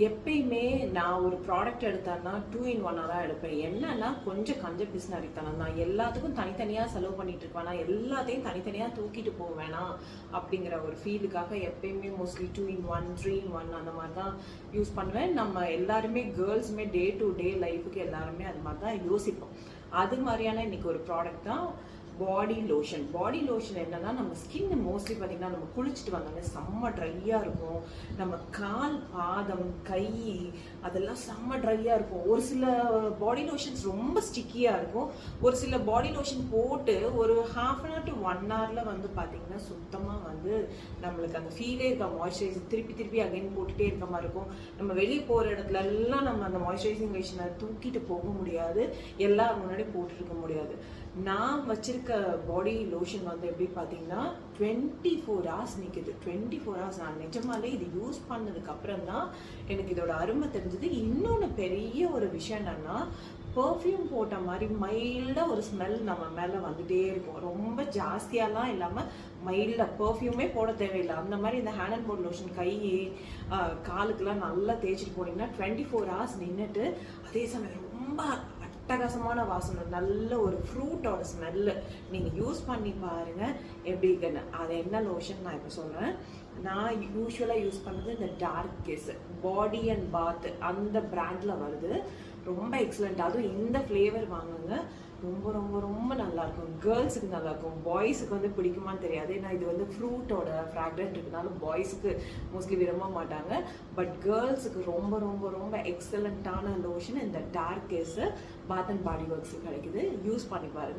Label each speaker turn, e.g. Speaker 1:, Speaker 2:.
Speaker 1: எப்பயுமே நான் ஒரு ப்ராடக்ட் எடுத்தேன்னா 2 in 1 தான் எடுப்பேன். என்னன்னா கொஞ்சம் கஞ்ச பிசினரித்தனம் தான். எல்லாத்துக்கும் தனித்தனியாக செலவு பண்ணிட்டு இருப்பேன். எல்லாத்தையும் தனித்தனியாக தூக்கிட்டு போக வேணாம் அப்படிங்கிற ஒரு ஃபீலுக்காக எப்பயுமே மோஸ்ட்லி 2 in 1 3 in 1 அந்த மாதிரி தான் யூஸ் பண்ணுவேன். நம்ம எல்லாருமே கேர்ள்ஸுமே டே டு டே லைஃபுக்கு எல்லாருமே அது மாதிரி தான் யோசிப்போம். அது மாதிரியான இன்னைக்கு ஒரு ப்ராடக்ட் தான் பாடி லோஷன். பாடி லோஷன் என்னன்னா நம்ம ஸ்கின் மோஸ்ட்லி பார்த்தீங்கன்னா நம்ம குளிச்சுட்டு வந்தோடனே செம்ம ட்ரையாக இருக்கும். நம்ம கால் பாதம் கை அதெல்லாம் செம்ம ட்ரையாக இருக்கும். ஒரு சில பாடி லோஷன்ஸ் ரொம்ப ஸ்டிக்கியாக இருக்கும். ஒரு சில பாடி லோஷன் போட்டு ஒரு ½ to 1 hour வந்து பார்த்தீங்கன்னா சுத்தமாக வந்து நம்மளுக்கு அந்த ஃபீலே இருக்க மாய்ஸ்சரைசர் திருப்பி திருப்பி அகைன் போட்டுகிட்டே இருக்க மாதிரி இருக்கும். நம்ம வெளியே போகிற இடத்துல எல்லாம் நம்ம அந்த மாய்ஸ்சரைசிங் லோஷனை தூக்கிட்டு போக முடியாது, எல்லாரும் முன்னாடி போட்டுருக்க முடியாது. நான் வச்சிருக்க பாடி லோஷன் வந்து எப்படி பார்த்தீங்கன்னா 24 hours நிற்குது. 24 hours. நான் நிஜமாலே இது யூஸ் பண்ணதுக்கு அப்புறம் தான் எனக்கு இதோட அருமை தெரிஞ்சது. இன்னொன்று பெரிய ஒரு விஷயம் என்னன்னா, பர்ஃப்யூம் போட்ட மாதிரி மைல்டாக ஒரு ஸ்மெல் நம்ம மேலே வந்துட்டே இருக்கும். ரொம்ப ஜாஸ்தியாலாம் இல்லாமல் மைல்டாக பர்ஃப்யூமே போட தேவையில்லை. அந்த மாதிரி இந்த ஹேண்ட் அண்ட் பாடி லோஷன் கை காலுக்கெல்லாம் நல்லா தேய்ச்சிட்டு போனீங்கன்னா 24 hours நின்றுட்டு அதே சமயம் ரொம்ப அட்டகாசமான வாசனை, நல்ல ஒரு ஃப்ரூட்டோட ஸ்மெல்லு. நீங்கள் யூஸ் பண்ணி பாருங்கள் எப்படி இருக்குன்னு. அது என்ன லோஷன் நான் இப்போ சொல்கிறேன். நான் யூஸ்வலாக யூஸ் பண்ணுறது இந்த டார்க் கிஸ் பாடி அண்ட் பாத் அந்த பிராண்டில் வருது. ரொம்ப எக்ஸலண்ட். அதுவும் இந்த ஃப்ளேவர் வாங்குங்க, ரொம்ப ரொம்ப ரொம்ப நல்லாயிருக்கும். கேர்ள்ஸுக்கு நல்லாயிருக்கும். பாய்ஸுக்கு வந்து பிடிக்குமான்னு தெரியாது. ஏன்னா இது வந்து ஃப்ரூட்டோட ஃப்ராக்ரன்ட் இருக்கனால பாய்ஸுக்கு மோஸ்ட்லி விரும்ப மாட்டாங்க. பட் கேர்ள்ஸுக்கு ரொம்ப ரொம்ப ரொம்ப எக்ஸலண்ட்டான லோஷன் இந்த dark kiss bath and body works கிடைக்குது. யூஸ் பண்ணி பாருங்கள்.